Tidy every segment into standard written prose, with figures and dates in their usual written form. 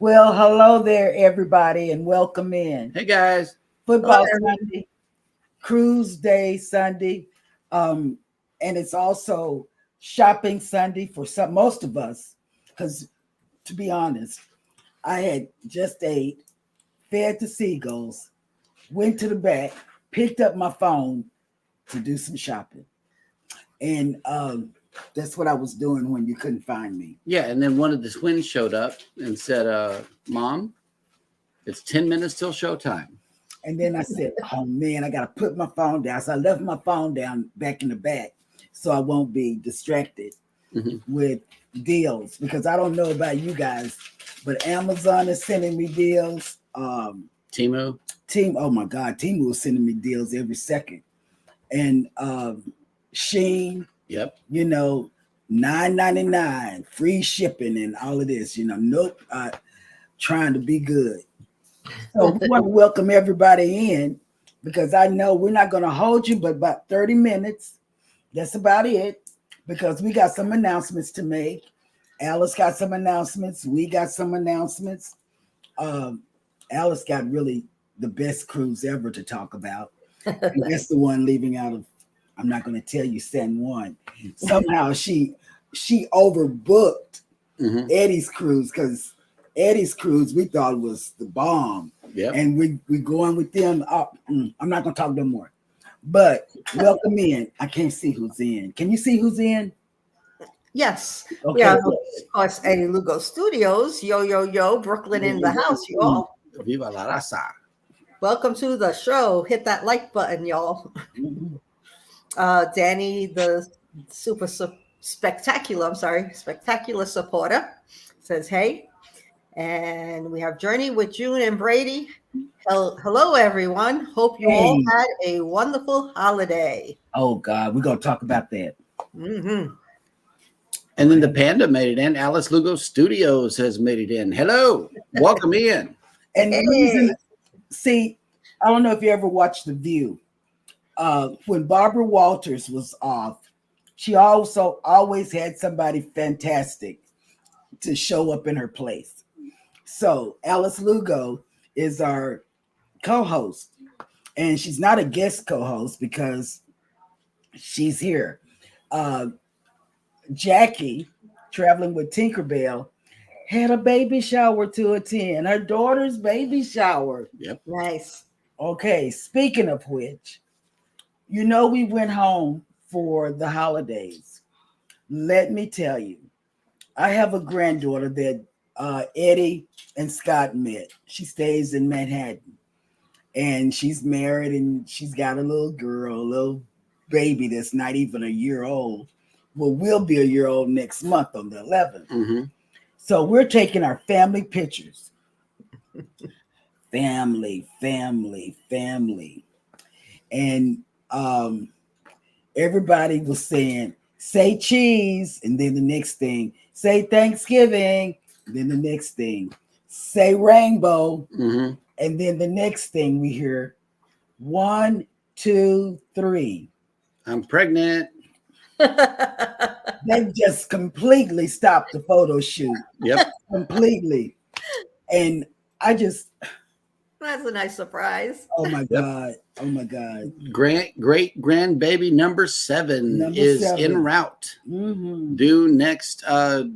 Well, hello there, everybody, and welcome in. Hey guys. Hello, Football everyone. Sunday, Cruise Day Sunday, um, and it's also shopping Sunday for most of us. Because to be honest, I had just ate, fed the seagulls, went to the back, picked up my phone to do some shopping, and that's what I was doing when you couldn't find me. Yeah, and then one of the twins showed up and said, Mom, it's 10 minutes till showtime. And then I said, oh man, I got to put my phone down. So I left my phone down back in the back so I won't be distracted with deals, because I don't know about you guys, but Amazon is sending me deals. Timu. Oh my God, Temu is sending me deals every second. And Sheen, Yep. $9.99, free shipping and all of this, nope, trying to be good. So we want to welcome everybody in, because I know we're not going to hold you but about 30 minutes. That's about it, because we got some announcements to make. Alice got some announcements. We got some announcements. Alice got really the best cruise ever to talk about. And that's the one leaving out of, I'm not going to tell you San Juan. Somehow she overbooked Eddie's cruise, because Eddie's cruise we thought was the bomb. Yep. And we going with them. I'm not going to talk no more. But welcome in. I can't see who's in. Can you see who's in? Yes, Okay. we have, of course, Eddie Lugo Studios. Yo, Brooklyn in the house, you all. Viva la raza. Welcome to the show. Hit that like button, y'all. Danny, the spectacular supporter, says hey. And we have Journey with June and Brady. Hello, everyone. Hope you all had a wonderful holiday. Oh, God. We're going to talk about that. And then the Panda made it in. Alice Lugo Studios has made it in. Hello. Welcome in. And the reason, see, I don't know if you ever watched The View. When Barbara Walters was off, she also always had somebody fantastic to show up in her place. So Alice Lugo is our co-host, and she's not a guest co-host because she's here. Jackie, traveling with Tinkerbell, had a baby shower to attend, her daughter's baby shower. Yep. Nice. Okay, speaking of which, we went home for the holidays. Let me tell you, I have a granddaughter that Eddie and Scott met. She stays in Manhattan, and she's married, and she's got a little girl, a little baby that's not even a year old. Well, will be a year old next month on the 11th. So we're taking our family pictures. Family. And everybody was saying, say cheese. And then the next thing, say Thanksgiving. And then the next thing, say rainbow. And then the next thing we hear, 1, 2, 3. I'm pregnant. They just completely stopped the photo shoot. Yep. Completely. And I just, That's a nice surprise. oh my God. Great grandbaby number 7 is en route. Due next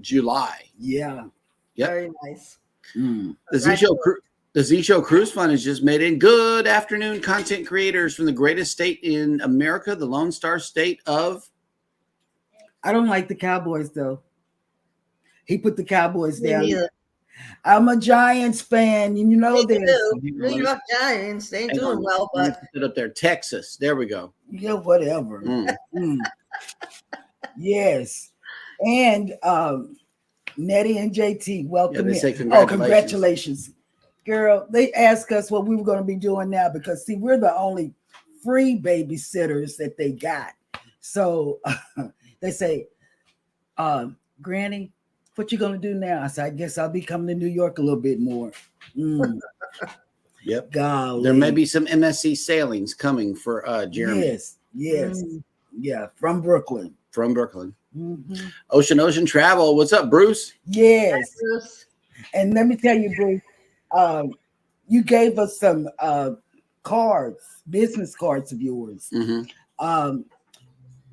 July. Yeah. Yep. Very nice. The Z Show Cruise Fund has just made in. Good afternoon, content creators from the greatest state in America, the Lone Star State of. I don't like the Cowboys, though. He put the Cowboys Me down. neither. I'm a Giants fan, and you know Me this. too. New York Giants, they ain't doing well, but Put it up there, Texas. There we go. Yeah, whatever. Yes. And Nettie and JT, welcome. Yeah, they say in. congratulations. Girl, they asked us what we were going to be doing now, because, see, we're the only free babysitters that they got. So they say, Granny, what you going to do now? I said, I guess I'll be coming to New York a little bit more. Yep. Golly. There may be some MSC sailings coming for Jeremy. Yes. Yeah, from Brooklyn. Ocean Travel. What's up, Bruce? Yes. And let me tell you, Bruce, you gave us some cards, business cards of yours. Um,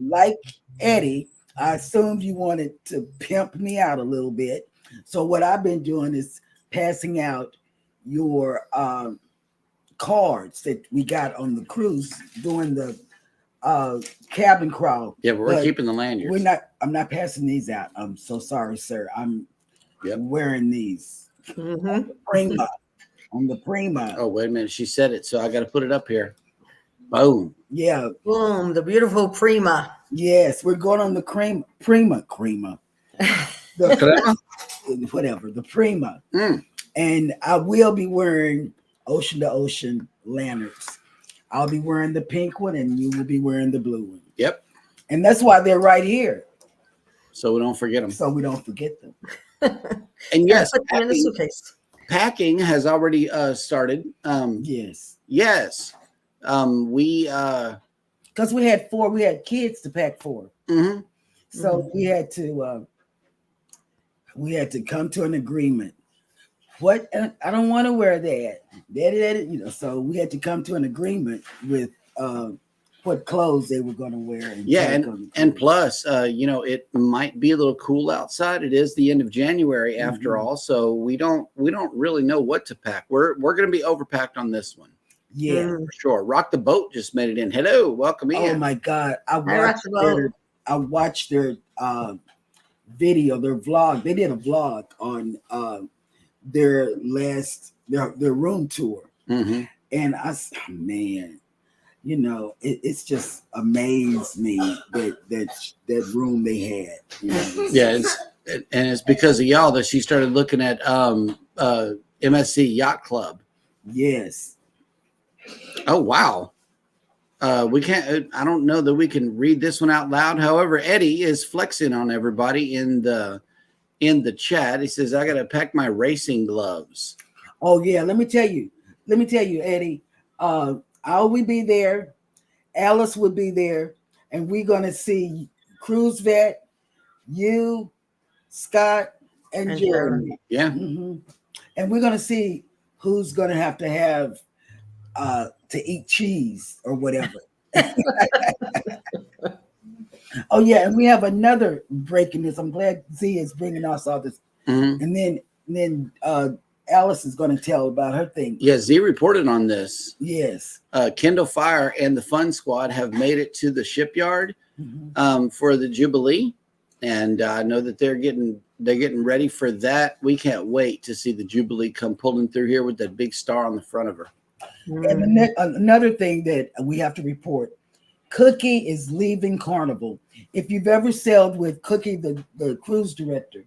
like Eddie, I assumed you wanted to pimp me out a little bit. So what I've been doing is passing out your cards that we got on the cruise during the cabin crawl. Yeah, but we're keeping the lanyards. I'm not passing these out. I'm so sorry, sir. I'm wearing these. Prima. On the Prima. Oh, wait a minute. She said it, so I got to put it up here. Boom. Yeah. Boom, the beautiful Prima. Yes, we're going on the Prima. Whatever, the Prima. And I will be wearing ocean to ocean lanterns. I'll be wearing the pink one and you will be wearing the blue one. Yep. And that's why they're right here. So we don't forget them. So we don't forget them. And yes, put them in the suitcase. Packing has already started. Yes. Yes. We because we had kids to pack for. So we had to come to an agreement. What I don't want to wear that. So we had to come to an agreement with what clothes they were going to wear. And plus, it might be a little cool outside. It is the end of January after all, so we don't really know what to pack. We're going to be overpacked on this one. Yeah, for sure. Rock the Boat just made it in. Hello, welcome in. Oh my God, I watched their video, their vlog. They did a vlog on their room tour, and man, it's just amazed me that room they had. It's because of y'all that she started looking at MSC Yacht Club. Yes. Oh wow. We can't. I don't know that we can read this one out loud. However, Eddie is flexing on everybody in the chat. He says, "I got to pack my racing gloves." Oh yeah, let me tell you, Eddie. I'll be there. Alice will be there, and we're gonna see Cruise Vet, you, Scott, and Jeremy. Yeah. And we're gonna see who's gonna have to eat cheese or whatever. Oh yeah, and we have another breaking this. I'm glad Z is bringing us all this, and then Alice is going to tell about her thing. Yeah, Z reported on this. Yes, Kindle Fire and the Fun Squad have made it to the shipyard for the Jubilee, and I know that they're getting ready for that. We can't wait to see the Jubilee come pulling through here with that big star on the front of her. And another thing that we have to report, Cookie is leaving Carnival. If you've ever sailed with Cookie, the cruise director,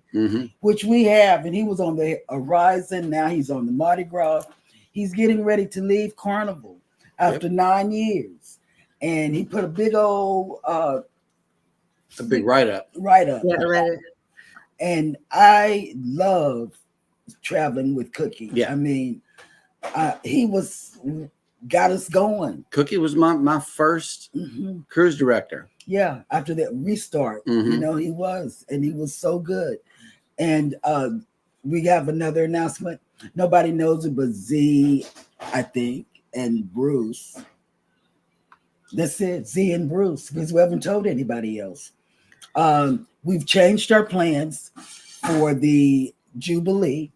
which we have, and he was on the Horizon, now he's on the Mardi Gras, he's getting ready to leave Carnival after 9 years. And he put a big old a big write-up. Yeah, I read it. And I love traveling with Cookie. Yeah. I mean, he got us going. Cookie was my first cruise director. Yeah, after that restart, he was so good. And we have another announcement. Nobody knows it but Z, I think, and Bruce. That's it, Z and Bruce, because we haven't told anybody else. We've changed our plans for the Jubilee.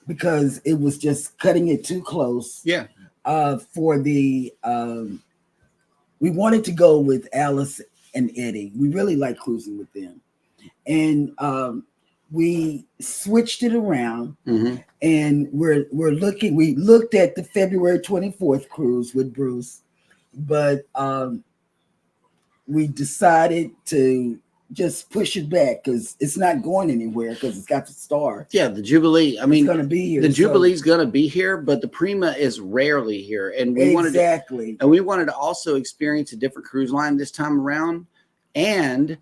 Because it was just cutting it too close. Yeah. We wanted to go with Alice and Eddie. We really like cruising with them. And we switched it around and we looked at the February 24th cruise with Bruce, but we decided to just push it back because it's not going anywhere because it's got the star. Yeah, the Jubilee. I mean, it's going to be here. The Jubilee's going to be here, but the Prima is rarely here, and we wanted to also experience a different cruise line this time around, and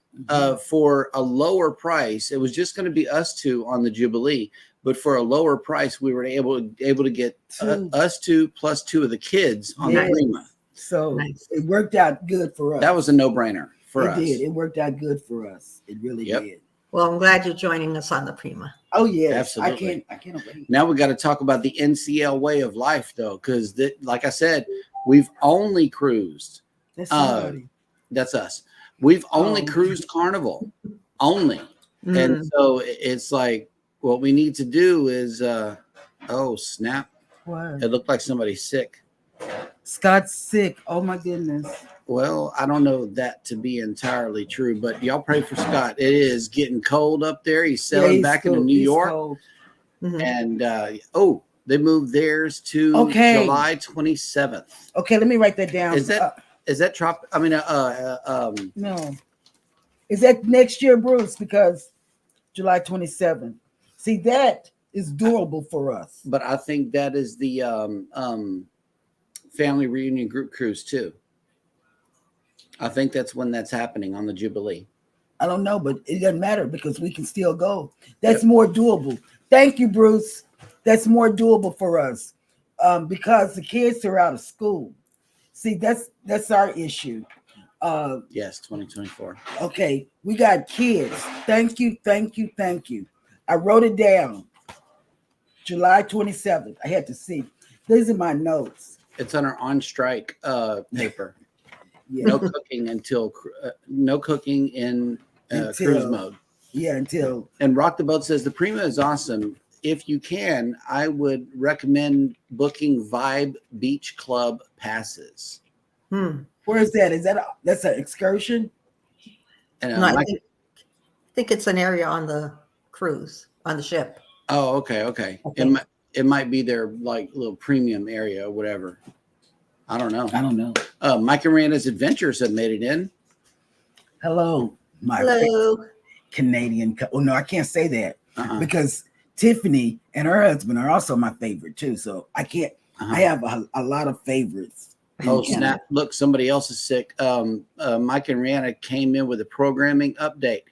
for a lower price. It was just going to be us two on the Jubilee, but for a lower price, we were able to get us two plus two of the kids on the Prima. So it worked out good for us. That was a no-brainer. It did. It worked out good for us. It really did. Well, I'm glad you're joining us on the Prima. Oh yeah, Absolutely. I can't wait. Now we got to talk about the NCL way of life, though, because like I said, we've only cruised. That's somebody. That's us. We've only cruised Carnival, only, and so it's like what we need to do is. Oh snap! What? It looked like somebody's sick. Scott's sick. Oh my goodness. Well, I don't know that to be entirely true, but y'all pray for Scott. It is getting cold up there. He's sailing back into New York. And they moved theirs to July 27th. Okay, let me write that down. Is that trop? I mean, no. Is that next year, Bruce? Because July 27th. See, that is doable for us. But I think that is the family reunion group cruise too. I think that's when that's happening on the Jubilee. I don't know, but it doesn't matter because we can still go. That's more doable. Thank you, Bruce. That's more doable for us because the kids are out of school. See, that's our issue. Yes, 2024. Okay, we got kids. Thank you. I wrote it down. July 27th. I had to see. These are my notes. It's on our on strike paper. Yeah. No cooking until no cooking in cruise mode. Yeah, until. And Rock the Boat says the Prima is awesome. If you can, I would recommend booking Vibe Beach Club passes. Where is that? That's an excursion? And I think it's an area on the cruise, on the ship. Oh, okay. It might be their like little premium area or whatever. I don't know. Mike and Miranda's Adventures have made it in. Hello. Canadian. Oh no, I can't say that because Tiffany and her husband are also my favorite too. So I can't. I have a lot of favorites. Oh snap! Look, somebody else is sick. Mike and Rihanna came in with a programming update.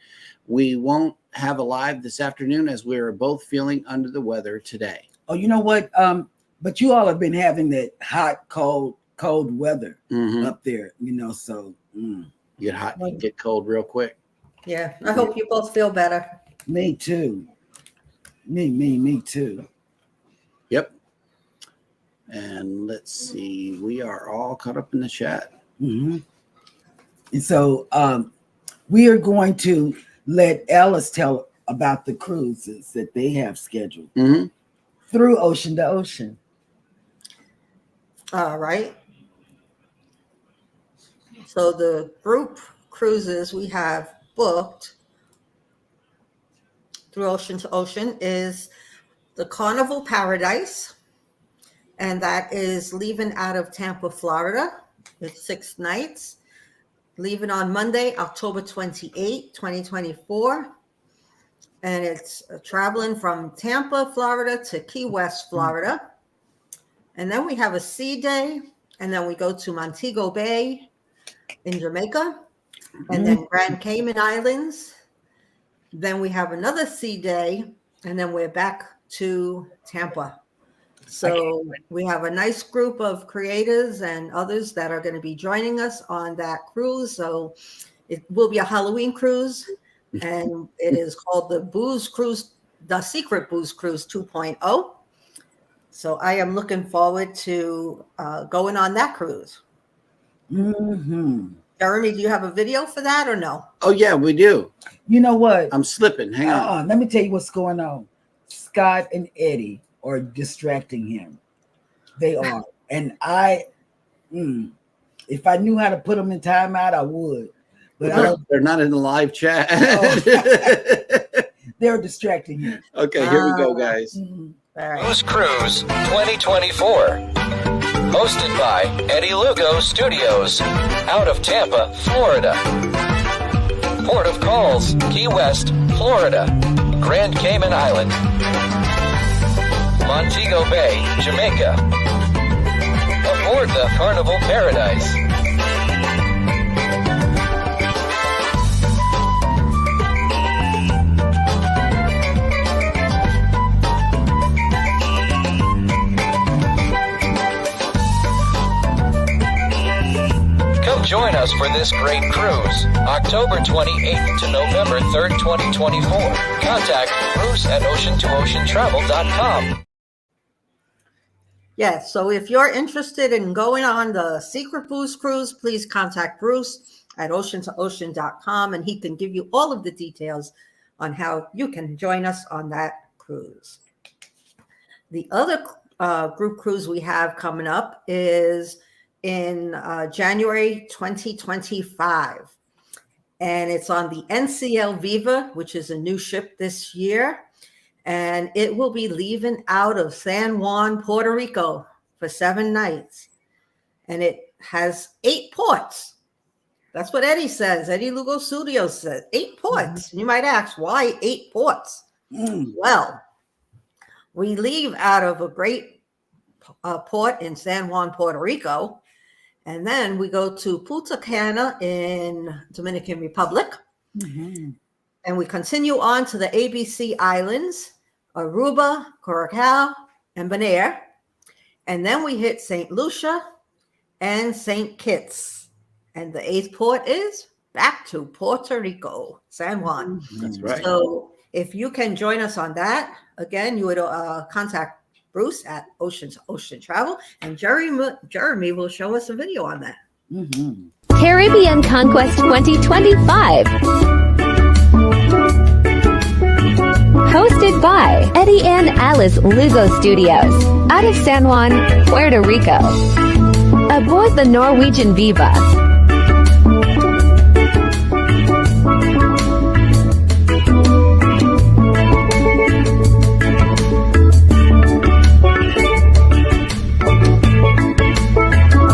We won't have a live this afternoon as we are both feeling under the weather today. Oh, you know what? But you all have been having that hot, cold weather up there. You know, so you get hot, you get cold real quick. Yeah, I hope you both feel better. Me too. Me too. Yep. And let's see, we are all caught up in the chat. And so we are going to let Alice tell about the cruises that they have scheduled through Ocean to Ocean. All right. So the group cruises we have booked through Ocean to Ocean is the Carnival Paradise, and that is leaving out of Tampa, Florida. It's 6 nights, leaving on Monday, October 28, 2024. And it's traveling from Tampa, Florida to Key West, Florida. And then we have a sea day, and then we go to Montego Bay in Jamaica, and then Grand Cayman Islands. Then we have another sea day, and then we're back to Tampa. So we have a nice group of creators and others that are going to be joining us on that cruise. So it will be a Halloween cruise, and it is called the Booze Cruise, the Secret Booze Cruise 2.0. So I am looking forward to going on that cruise. Jeremy, do you have a video for that or no? Oh yeah, we do. You know what? I'm slipping. Hang on. Let me tell you what's going on. Scott and Eddie are distracting him. They are. And if I knew how to put them in timeout, I would. But they're not in the live chat. They're distracting him. Okay, here we go, guys. All right. Booze Cruise 2024. Hosted by Eddie Lugo Studios, out of Tampa, Florida. Port of calls, Key West, Florida. Grand Cayman Island. Montego Bay, Jamaica. Aboard the Carnival Paradise. Join us us for this great cruise, October 28th to November 3rd, 2024. Contact Bruce at ocean2oceantravel.com. Yes, so if you're interested in going on the Secret Booze cruise, please contact Bruce at ocean2ocean.com, and he can give you all of the details on how you can join us on that cruise. The other group cruise we have coming up is in January 2025, and it's on the NCL Viva, which is a new ship this year. And it will be leaving out of San Juan, Puerto Rico for 7 nights. And it has 8 ports. That's what Eddie says. Eddie Lugo Studios says 8 ports. You might ask, why 8 ports? Well, we leave out of a great port in San Juan, Puerto Rico. And then we go to Punta Cana in Dominican Republic. And we continue on to the ABC Islands, Aruba, Curacao, and Bonaire. And then we hit St. Lucia and St. Kitts. And the 8th port is back to Puerto Rico, San Juan. That's right. So if you can join us on that, again, you would contact Bruce at Ocean to Ocean Travel, and Jeremy will show us a video on that. Caribbean Conquest 2025. Hosted by Eddie and Alice Lugo Studios, out of San Juan, Puerto Rico. Aboard the Norwegian Viva.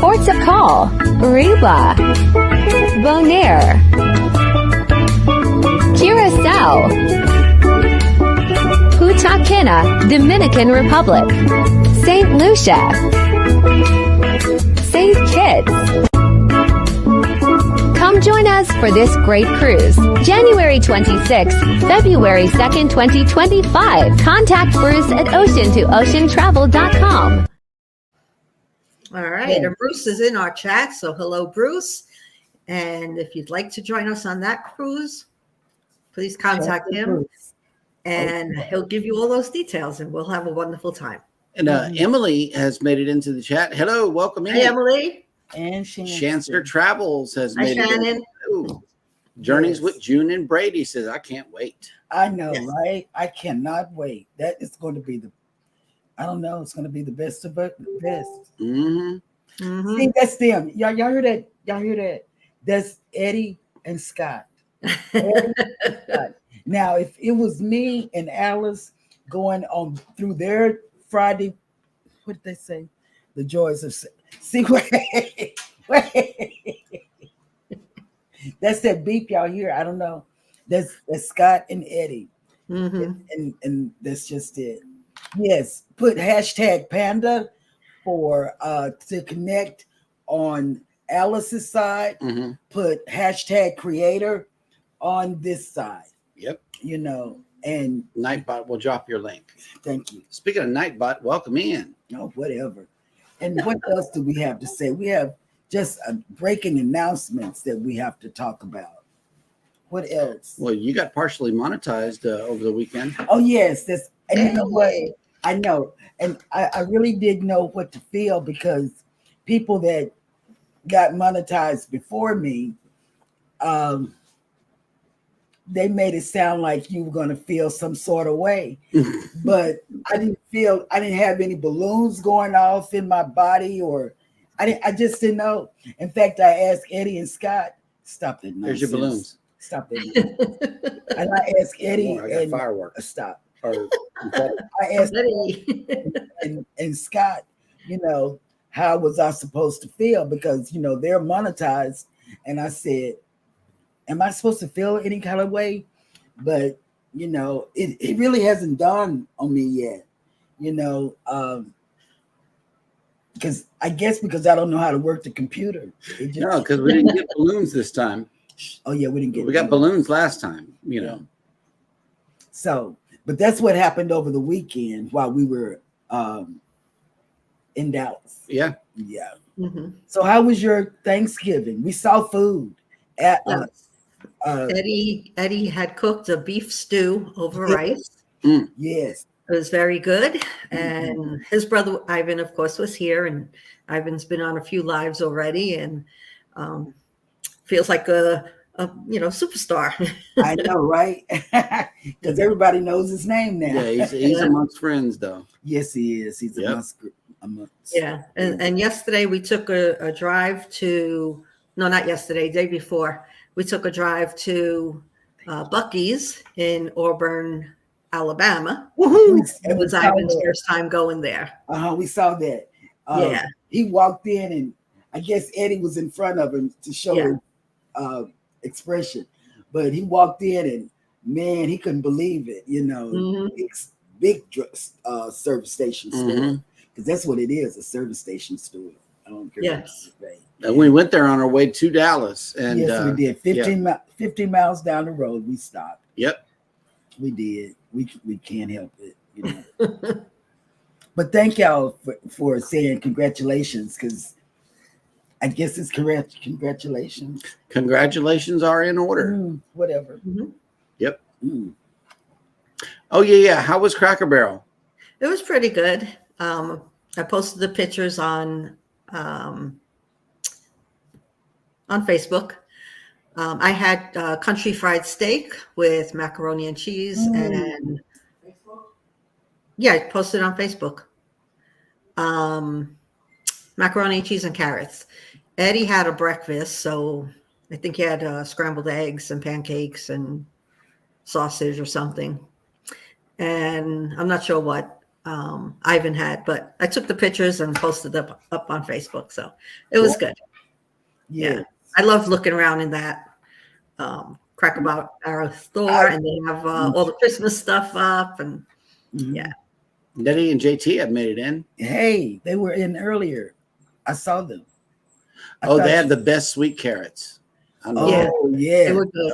Ports of call: Aruba, Bonaire, Curacao, Punta Cana, Dominican Republic, St. Lucia, St. Kitts. Come join us for this great cruise, January 26th, February 2nd, 2025. Contact Bruce at ocean2oceantravel.com. All right, and Bruce is in our chat, so hello, Bruce. And if you'd like to join us on that cruise, please contact him, and he'll give you all those details, and we'll have a wonderful time. And Emily has made it into the chat. Hello, welcome in. Hey, Emily. And Shanster Travels has Hi, made Shannon. it in. Journeys with June and Brady says, I can't wait. I know, right? I cannot wait. That is going to be I don't know, it's going to be the best of it, the best. See, that's them. Y'all hear that? Y'all hear that? That's Eddie and Scott. Eddie and Scott. Now, if it was me and Alice going on through their Friday, what did they say? The joys of see wait. That's that beep y'all hear. I don't know. That's Scott and Eddie, and that's just it. Yes, put hashtag Panda for to connect on Alice's side. Put hashtag Creator on this side. Yep. You know, and Nightbot will drop your link. Thank you. Speaking of Nightbot, welcome in. Oh, whatever. And what else do we have to say? We have just breaking announcements that we have to talk about. What else? Well, you got partially monetized over the weekend. Oh, yes. And you know what? I know. And I really did know what to feel, because people that got monetized before me, they made it sound like you were going to feel some sort of way. But I didn't have any balloons going off in my body, or I just didn't know. In fact, I asked Eddie and Scott, stop that nonsense. There's your balloons. Stop that. And I asked Eddie and fireworks. Stop. Or, I asked and Scott, you know, how was I supposed to feel? Because, you know, they're monetized. And I said, am I supposed to feel any kind of way? But, you know, it really hasn't dawned on me yet, you know, because I don't know how to work the computer. No, because we didn't get balloons this time. Oh, yeah, we didn't get We got balloons last time, you know. So, but that's what happened over the weekend while we were in in Dallas. Yeah. Yeah. Mhm. So how was your Thanksgiving? We saw food at Eddie had cooked a beef stew over Yeah. rice. Yes. It was very good. And his brother Ivan, of course, was here, and Ivan's been on a few lives already, and feels like a superstar. I know, right? Because everybody knows his name now. Yeah, he's amongst friends though. Yes, he is. He's amongst. Yeah. And yesterday we took a drive to, no, not yesterday, day before, we took a drive to Buc-ee's in Auburn, Alabama. Woohoo! It was Ivan's first time going there. We saw that. Yeah. He walked in, and I guess Eddie was in front of him to show his expression. But he walked in, and man, he couldn't believe it. Big service station store, because that's what it is—a service station store. I don't care. Yes. And we went there on our way to Dallas, and yes, we did. 15 miles down the road, we stopped. Yep, we did. We can't help it, But thank y'all for saying congratulations, because I guess it's correct. Congratulations. Congratulations are in order. Whatever. Yep. Oh yeah. How was Cracker Barrel? It was pretty good. I posted the pictures on Facebook. I had country fried steak with macaroni and cheese, and I posted on Facebook. Macaroni and cheese and carrots. Eddie had a breakfast, so I think he had scrambled eggs and pancakes and sausage or something. And I'm not sure what Ivan had, but I took the pictures and posted them up on Facebook. So it was good. Yeah. I love looking around in that Cracker Barrel store, and they have all the Christmas stuff up, and Nettie and JT have made it in. Hey, they were in earlier. I saw them. They have the best sweet carrots. Yeah. They were good.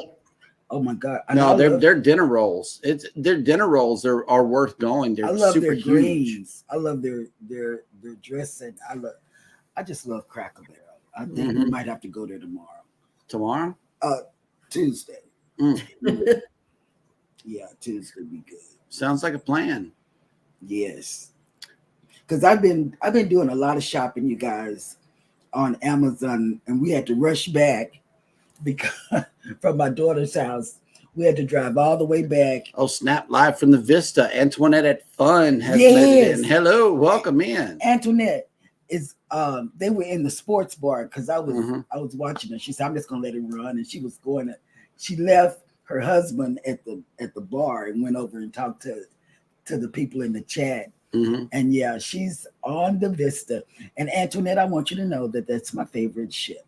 Oh my God! They're dinner rolls. Their dinner rolls are worth going. They're super their huge. greens. I love their dressing. I just love Cracker Barrel. I think we might have to go there tomorrow. Tomorrow? Tuesday. Yeah, Tuesday would be good. Sounds like a plan. Yes, because I've been doing a lot of shopping, you guys, on Amazon, and we had to rush back because from my daughter's house. We had to drive all the way back. Oh, snap! Live from the Vista. Antoinette at Fun has made it in. Hello, welcome in. Antoinette is they were in the sports bar because I was watching her. She said, I'm just gonna let it run. And she left her husband at the bar and went over and talked to the people in the chat. And yeah, she's on the Vista. And Antoinette, I want you to know that that's my favorite ship.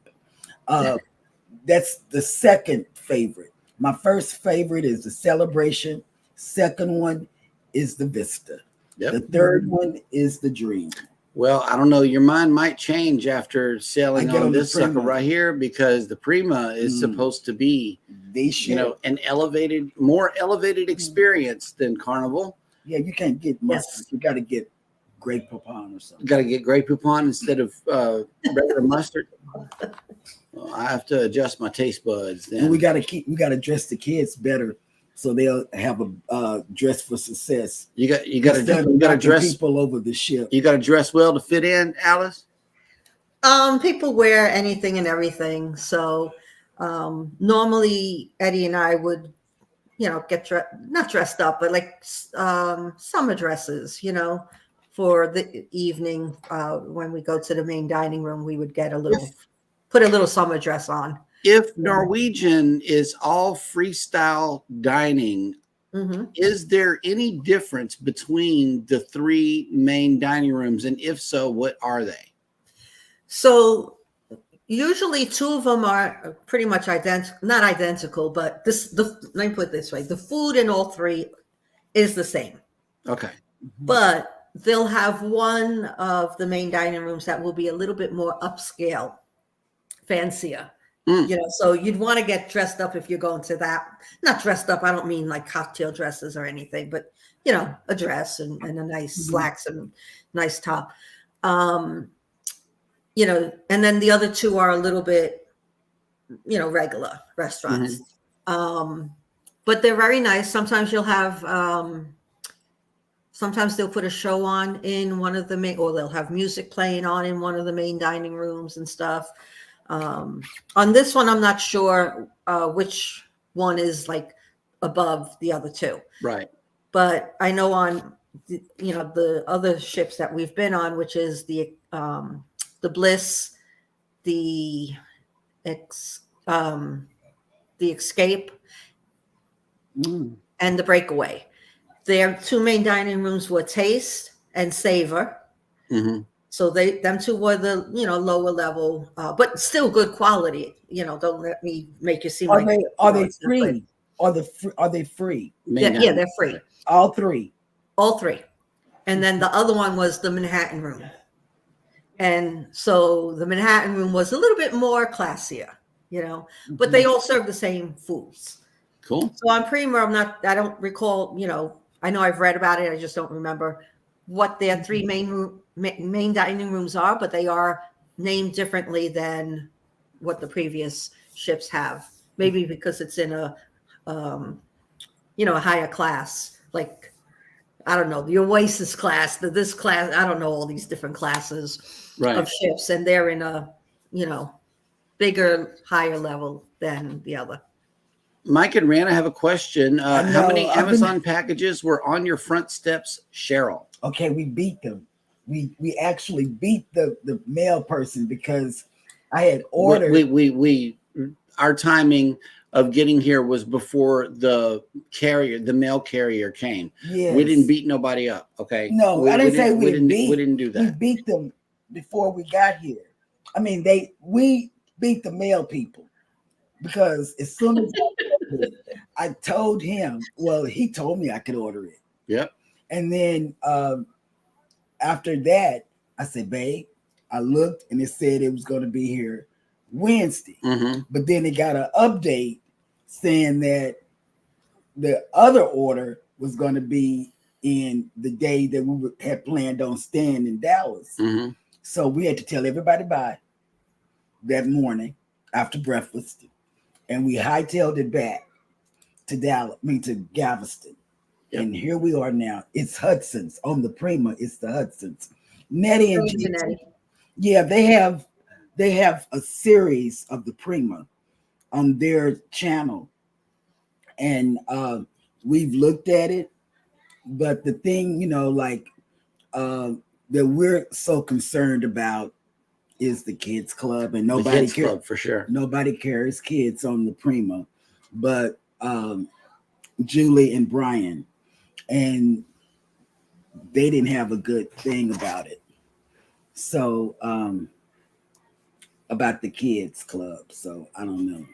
That's the second favorite. My first favorite is the Celebration. Second one is the Vista. Yep. The third one is the Dream. Well, I don't know. Your mind might change after sailing on this sucker right here, because the Prima is supposed to be, an more elevated experience than Carnival. Yeah, you can't get mustard. You got to get Grey Poupon or something. Got to get Grey Poupon instead of regular mustard. Well, I have to adjust my taste buds. Then and we got to dress the kids better so they'll have a dress for success. You got to dress people over the ship. You got to dress well to fit in, Alice. People wear anything and everything. So normally Eddie and I would, get not dressed up, but like summer dresses, for the evening. When we go to the main dining room, we would get put a little summer dress on. If Norwegian is all freestyle dining, is there any difference between the three main dining rooms? And if so, what are they? So usually two of them are pretty much not identical, but let me put it this way. The food in all three is the same. Okay. But they'll have one of the main dining rooms that will be a little bit more upscale, fancier. So you'd want to get dressed up if you're going to that. Not dressed up, I don't mean like cocktail dresses or anything, but a dress and a nice slacks and nice top. You know, and then the other two are a little bit, you know, regular restaurants. But they're very nice. Sometimes you'll have, sometimes they'll put a show on in one of the main, or they'll have music playing on in one of the main dining rooms and stuff. On this one, I'm not sure which one is like above the other two. Right. But I know on, you know, the other ships that we've been on, which is the Bliss, the Escape, and the Breakaway. Their two main dining rooms were Taste and Savor. So them two were the, you know, lower level, but still good quality. You know, don't let me make you seem are like they free? Are they free? Yeah, they're free. All three. And then the other one was the Manhattan Room. And so the Manhattan Room was a little bit more classier, you know, but they all serve the same foods. Cool. So on Prima, I don't recall, you know, I know I've read about it. I just don't remember what their three main dining rooms are, but they are named differently than what the previous ships have. Maybe because it's in a, you know, a higher class, like, I don't know, the Oasis class, this class, I don't know, all these different classes of ships, and they're in a, you know, bigger, higher level than the other. Mike and Rana have a question. How many Amazon packages were on your front steps, Cheryl? Okay, we beat them. We actually beat the mail person because I had ordered. Our timing of getting here was before the mail carrier came. Yes. We didn't beat nobody up. Okay. No, I didn't say we didn't beat. We didn't do that. We beat them before we got here. I mean, we beat the mail people because as soon as I told him, well, he told me I could order it. Yep. And then after that, I said, babe, I looked and it said it was going to be here Wednesday. But then it got an update saying that the other order was going to be in the day that we had planned on staying in Dallas. So we had to tell everybody bye that morning after breakfast. And we hightailed it back to to Galveston. Yep. And here we are now. It's Hudson's on the Prima. It's the Hudson's. Nettie and GT. Yeah, they have a series of the Prima on their channel. And we've looked at it. But the thing, you know, like that we're so concerned about is the kids club, and nobody cares for sure. Nobody carries kids on the Prima, but Julie and Brian, and they didn't have a good thing about it. So about the kids club. So I don't know.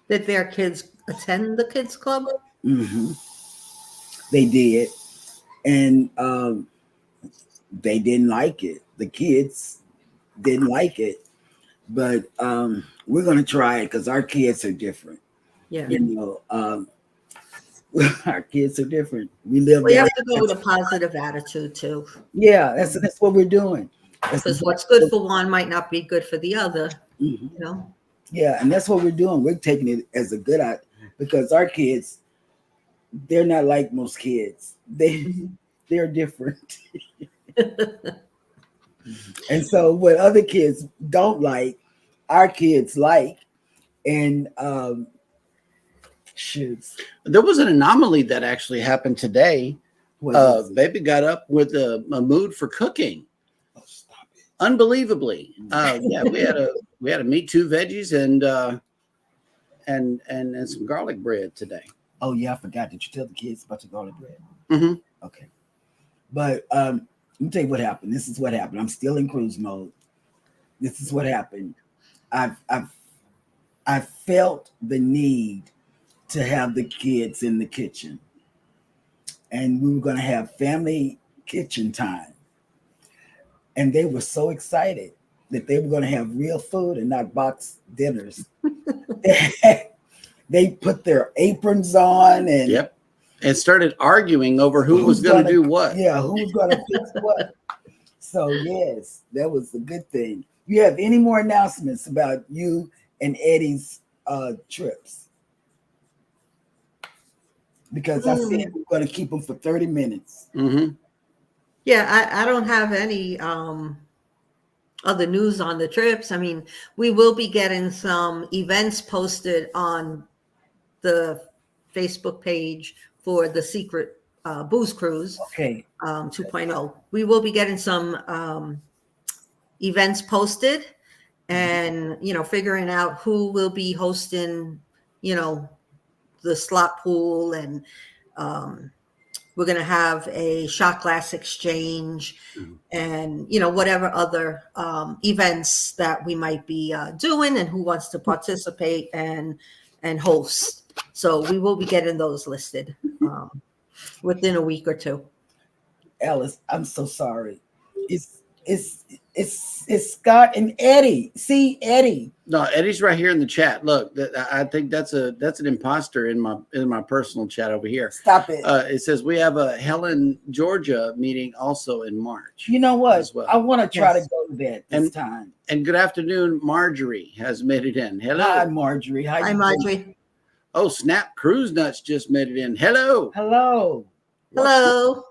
Did their kids attend the kids club? They did, and they didn't like it. The kids didn't like it, but we're gonna try it because our kids are different. Yeah, you know, our kids are different. We have to go with a positive attitude too. Yeah, that's what we're doing. Because what's good for one might not be good for the other. You know. Yeah, and that's what we're doing. We're taking it as a good idea because our kids, they're not like most kids. They're different. And so what other kids don't like, our kids like. And shoots. There was an anomaly that actually happened today. Baby got up with a mood for cooking. Oh, stop it. Unbelievably. Yeah, we had a meat, 2 veggies, and some garlic bread today. Oh yeah, I forgot. Did you tell the kids about the garlic bread? Okay. But let me tell you what happened. This is what happened. I'm still in cruise mode. This is what happened. I felt the need to have the kids in the kitchen. And we were going to have family kitchen time. And they were so excited that they were going to have real food and not box dinners. They put their aprons on and started arguing over who was going to do what. Yeah, who was going to fix what. So yes, that was a good thing. You have any more announcements about you and Eddie's trips? Because I said we're going to keep them for 30 minutes. Mm-hmm. Yeah, I don't have any other news on the trips. I mean, we will be getting some events posted on the Facebook page for the Secret Booze Cruise. Okay. 2.0. We will be getting some events posted, and figuring out who will be hosting the slot pool, and we're going to have a shot glass exchange, and whatever other events that we might be doing, and who wants to participate and host. So we will be getting those listed within a week or two. Alice, I'm so sorry. It's Scott and Eddie. See, Eddie. No, Eddie's right here in the chat. Look, I think that's an imposter in my personal chat over here. Stop it. It says we have a Helen, Georgia meeting also in March. You know what? As well. I want to try to go to that this time. And good afternoon, Marjorie has made it in. Hello. Hi, Marjorie. Hi, Marjorie. Oh, Snap Cruise Nuts just made it in. Hello. Hello. Hello.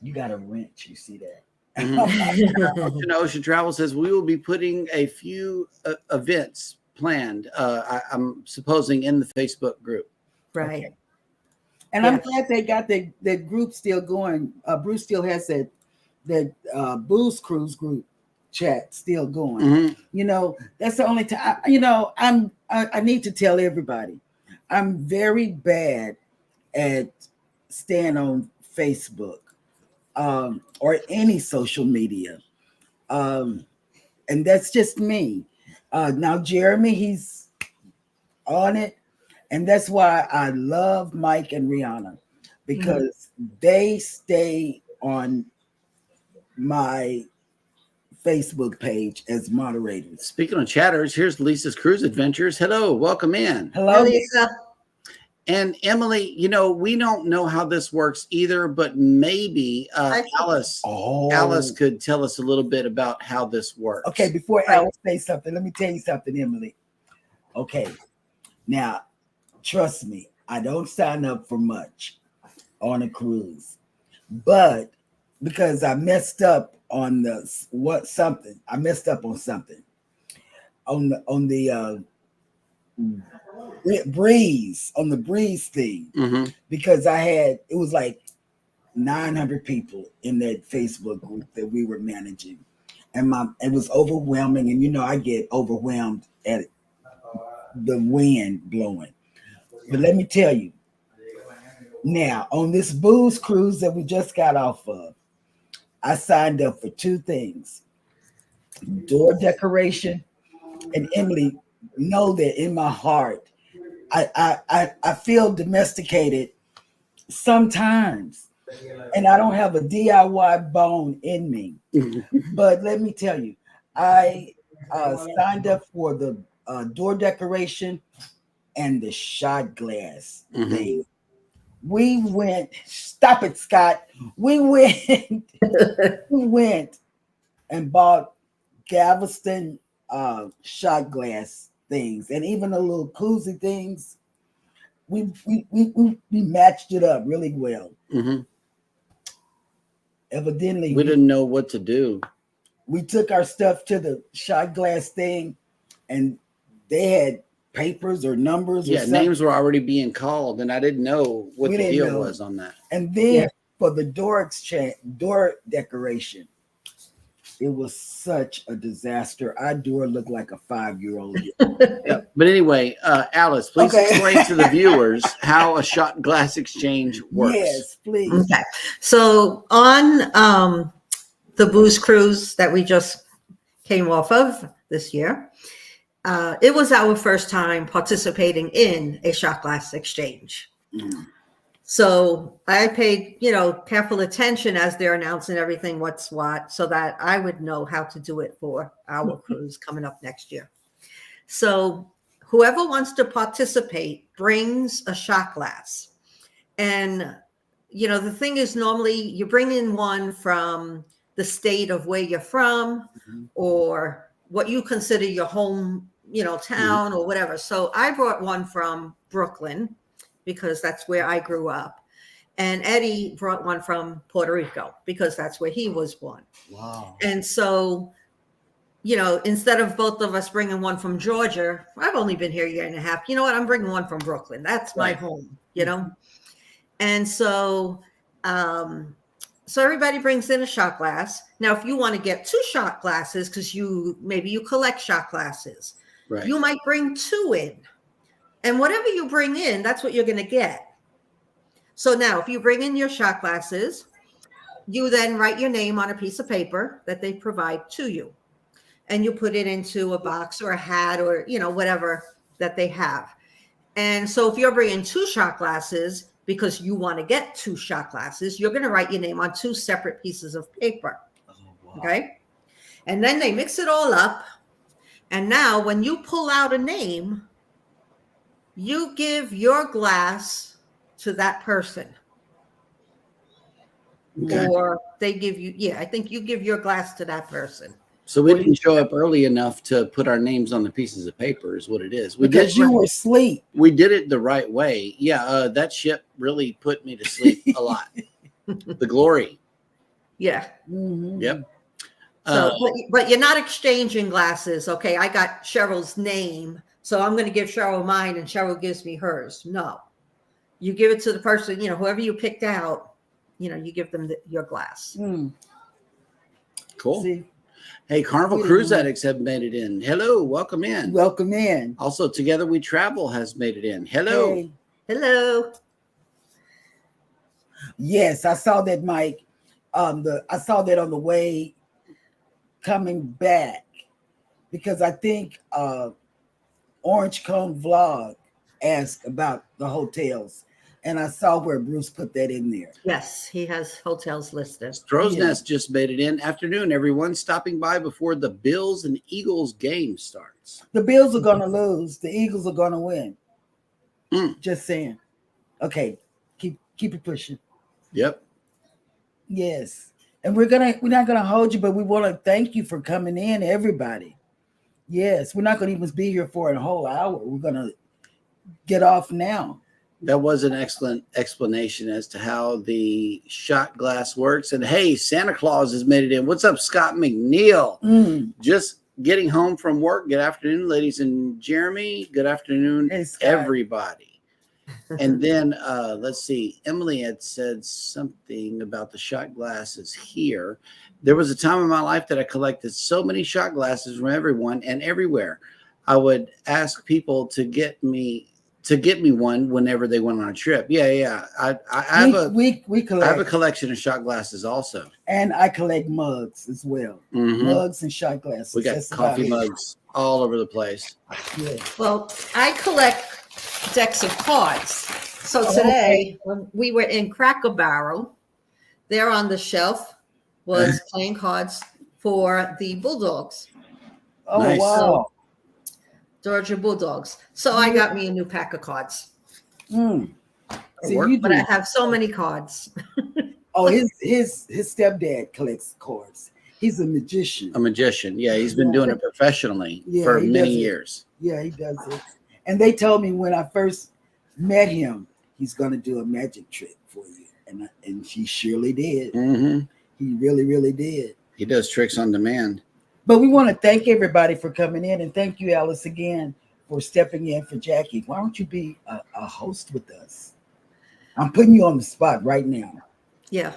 You got a wrench. You see that? Ocean Travel says we will be putting a few events planned. I'm supposing in the Facebook group. Right. Okay. And I'm glad they got that group still going. Bruce still has that Booze Cruise group chat still going. Mm-hmm. That's the only time. I need to tell everybody, I'm very bad at staying on Facebook. Or any social media. And that's just me. Now, Jeremy, he's on it. And that's why I love Mike and Rihanna, because they stay on my Facebook page as moderators. Speaking of chatters, here's Lisa's Cruise Adventures. Hello, welcome in. Hello, Lisa. And Emily, we don't know how this works either, but maybe Alice could tell us a little bit about how this works. Okay, before Alice says something, let me tell you something, Emily. Okay, now, trust me, I don't sign up for much on a cruise, but because I messed up on I messed up on something on the breeze thing, because it was like 900 people in that Facebook group that we were managing, and it was overwhelming. And I get overwhelmed at the wind blowing. But let me tell you, now on this Booze Cruise that we just got off of, I signed up for two things: door decoration. And Emily, know that in my heart, I feel domesticated sometimes, and I don't have a DIY bone in me. But let me tell you, I signed up for the door decoration and the shot glass thing. We went. Stop it, Scott. We went and bought Galveston shot glass things, and even the little koozie things. We matched it up really well. Evidently, we didn't know what to do. We took our stuff to the shot glass thing, and they had papers or numbers. Yeah, or something. Names were already being called, and I didn't know what the deal was on that. And then for the door decoration, it was such a disaster. Our door looked like a 5-year-old. But anyway, Alice, please explain to the viewers how a shot glass exchange works. Yes, please. Okay. So on the Booze Cruise that we just came off of this year, it was our first time participating in a shot glass exchange. So I paid, careful attention as they're announcing everything, what's what, so that I would know how to do it for our cruise coming up next year. So whoever wants to participate brings a shot glass. And, the thing is, normally you bring in one from the state of where you're from, or what you consider your home, town or whatever. So I brought one from Brooklyn because that's where I grew up. And Eddie brought one from Puerto Rico because that's where he was born. Wow. And so, instead of both of us bringing one from Georgia, I've only been here a year and a half. You know what? I'm bringing one from Brooklyn. That's my home, And so, so everybody brings in a shot glass. Now, if you want to get 2 shot glasses, because maybe you collect shot glasses, Right. you might bring 2 in. And whatever you bring in, that's what you're going to get. So now, if you bring in your shot glasses, you then write your name on a piece of paper that they provide to you. And you put it into a box or a hat or, whatever that they have. And so if you're bringing 2 shot glasses, because you want to get 2 shot glasses, you're going to write your name on 2 separate pieces of paper. Oh, wow. Okay. And then they mix it all up. And now when you pull out a name, you give your glass to that person. Okay. Or they give you, I think you give your glass to that person. So we didn't show up early enough to put our names on the pieces of paper is what it is. Because you were asleep. We did it the right way. Yeah, that ship really put me to sleep a lot. The glory. Yeah. Mm-hmm. Yep. So, but you're not exchanging glasses. Okay, I got Cheryl's name, so I'm going to give Cheryl mine, and Cheryl gives me hers. No, you give it to the person, whoever you picked out. You give them your glass. Mm. Cool. See? Hey, Carnival Cruise Addicts have made it in. Hello, welcome in. Welcome in. Also, Together We Travel has made it in. Hello. Hey. Hello. Yes, I saw that, Mike. I saw that on the way coming back, because I think Orange Cone Vlog asked about the hotels, and I saw where Bruce put that in there. Yes, he has hotels listed. Stroh's Nest just made it in. Afternoon, everyone, stopping by before the Bills and Eagles game starts. The Bills are going to lose. The Eagles are going to win. Just saying. Okay, keep it pushing. Yep. Yes. And we're not gonna hold you, but we want to thank you for coming in, everybody. Yes, we're not gonna even be here for a whole hour. We're gonna get off now. That was an excellent explanation as to how the shot glass works. And hey, Santa Claus has made it in. What's up, Scott McNeil? Just getting home from work. Good afternoon, ladies and Jeremy. Good afternoon, Hey, Scott. everybody. And then let's see, Emily had said something about the shot glasses here. There was a time in my life that I collected so many shot glasses from everyone and everywhere. I would ask people to get me one whenever they went on a trip. Yeah. I have a collection of shot glasses also. And I collect mugs as well. Mugs and shot glasses. We got coffee mugs all over the place. Yeah. Well, I collect decks of cards. So today, when we were in Cracker Barrel, there on the shelf was playing cards for the Bulldogs. Oh, Nice. wow. Georgia Bulldogs. So I got me a new pack of cards. See, But I have so many cards. Oh, his stepdad collects cards. He's a magician. A magician. Yeah, he's been doing it professionally for many years. Yeah, he does it. And they told me when I first met him, he's going to do a magic trick for you. And he surely did. He really, really did. He does tricks on demand. But we want to thank everybody for coming in. And thank you, Alice, again, for stepping in for Jackie. Why don't you be a host with us? I'm putting you on the spot right now. Yeah.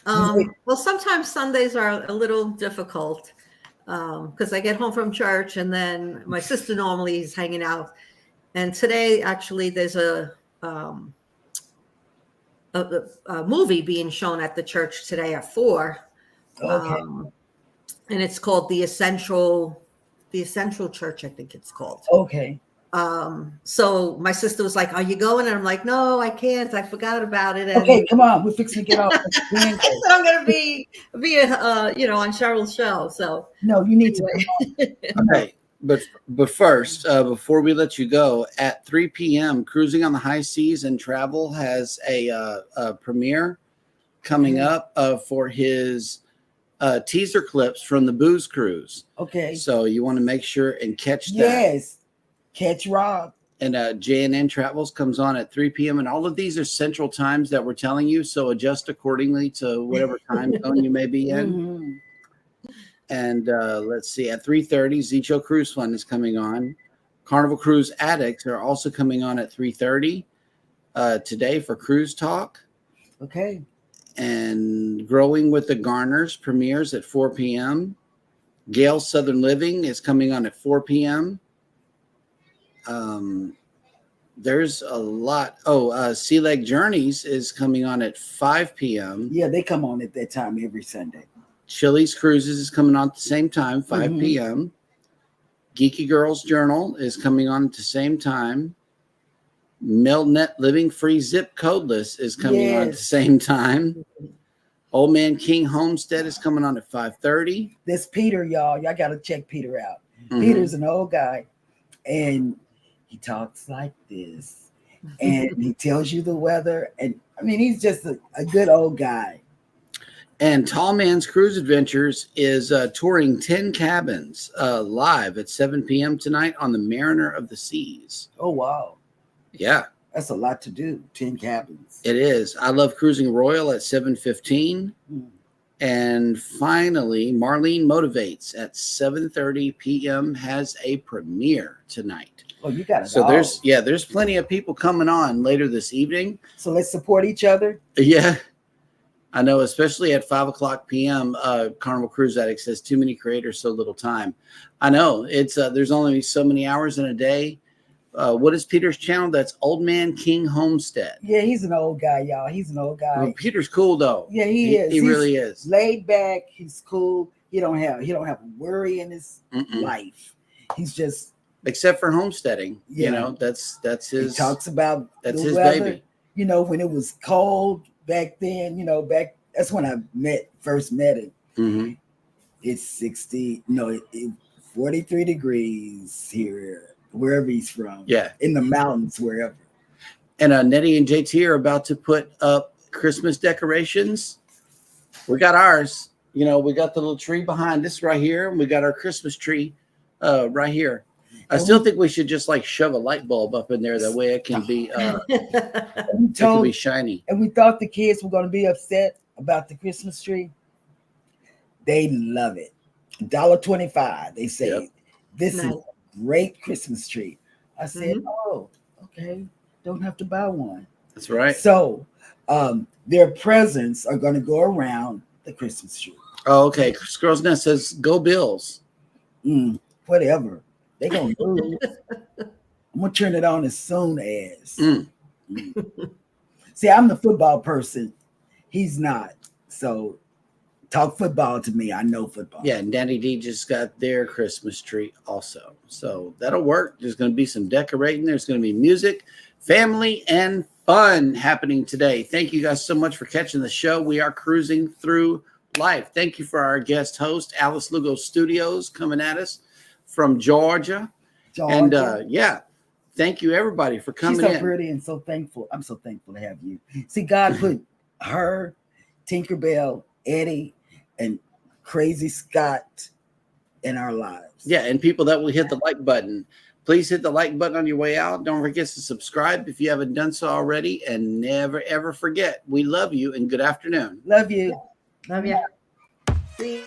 Well, sometimes Sundays are a little difficult because I get home from church and then my sister normally is hanging out. And today, actually, there's a movie being shown at the church today at 4. Okay. And it's called The Essential Church, I think it's called. Okay. So my sister was like, "Are you going?" And I'm like, "No, I can't. I forgot about it." And Okay, come on. We're fixing to get off. I'm gonna be on Cheryl's show. So no, you need to. Okay, but first, before we let you go, at 3 p.m., Cruising on the High Seas and Travel has a premiere coming up for his teaser clips from the booze cruise. Okay. So you want to make sure and catch that. Yes. Catch Rob. And JNN Travels comes on at 3 p.m. And all of these are central times that we're telling you. So adjust accordingly to whatever time zone you may be in. Mm-hmm. And let's see, at 3:30, Zicho Cruise Fund is coming on. Carnival Cruise Addicts are also coming on at 3:30 today for Cruise Talk. Okay. And Growing with the Garners premieres at 4 p.m. Gale's Southern Living is coming on at 4 p.m. There's a lot. Sea Leg Journeys is coming on at 5 p.m. Yeah, they come on at that time every Sunday. Chili's Cruises is coming on at the same time, 5 p.m. Geeky Girls Journal is coming on at the same time. Mailnet Living Free Zip Codeless is coming on at the same time. Old Man King Homestead is coming on at 5:30. This Peter, y'all got to check Peter out. Peter's an old guy, and he talks like this, and he tells you the weather, and I mean, he's just a good old guy. And Tall Man's Cruise Adventures is touring 10 cabins live at 7 p.m. tonight on the Mariner of the Seas. Oh, wow. Yeah. That's a lot to do, 10 cabins. It is. I Love Cruising Royal at 7:15. And finally, Marlene Motivates at 7:30 p.m. has a premiere tonight. Oh, you got it. So there's plenty of people coming on later this evening. So let's support each other. Yeah. I know, especially at 5:00 p.m. Carnival Cruise Addicts has too many creators, so little time. I know it's there's only so many hours in a day. What is Peter's channel? That's Old Man King Homestead. Yeah, he's an old guy, y'all. He's an old guy. Well, Peter's cool though. Yeah, he is. He really is. Laid back. He's cool. He don't have a worry in his life. He's just except for homesteading. Yeah. You know, that's his. He talks about that's the his weather. baby. You know, when it was cold back then. You know, that's when I first met him. Mm-hmm. It's 43 degrees here. Wherever he's from. Yeah. In the mountains, wherever. And Nettie and JT are about to put up Christmas decorations. We got ours. You know, we got the little tree behind us right here. And we got our Christmas tree right here. I still think we should just like shove a light bulb up in there. That way it can be, it can be shiny. And we thought the kids were going to be upset about the Christmas tree. They love it. $1.25. They say, this is great Christmas tree. I said, oh, okay. Don't have to buy one. That's right. So their presents are going to go around the Christmas tree. Oh, okay. Squirrel's Nest says, go Bills. Whatever. They're going to lose. I'm going to turn it on as soon as. See, I'm the football person. He's not. So talk football to me. I know football. Yeah, and Danny D just got their Christmas tree also. So that'll work. There's going to be some decorating. There's going to be music, family, and fun happening today. Thank you guys so much for catching the show. We are cruising through life. Thank you for our guest host, Alice Lugo Studios, coming at us from Georgia. And thank you everybody for coming in. She's so pretty and so thankful. I'm so thankful to have you. See, God put her, Tinkerbell, Eddie, and Crazy Scott in our lives. Yeah, and people that will hit the like button. Please hit the like button on your way out. Don't forget to subscribe if you haven't done so already. And never, ever forget, we love you and good afternoon. Love you. Love you. See you.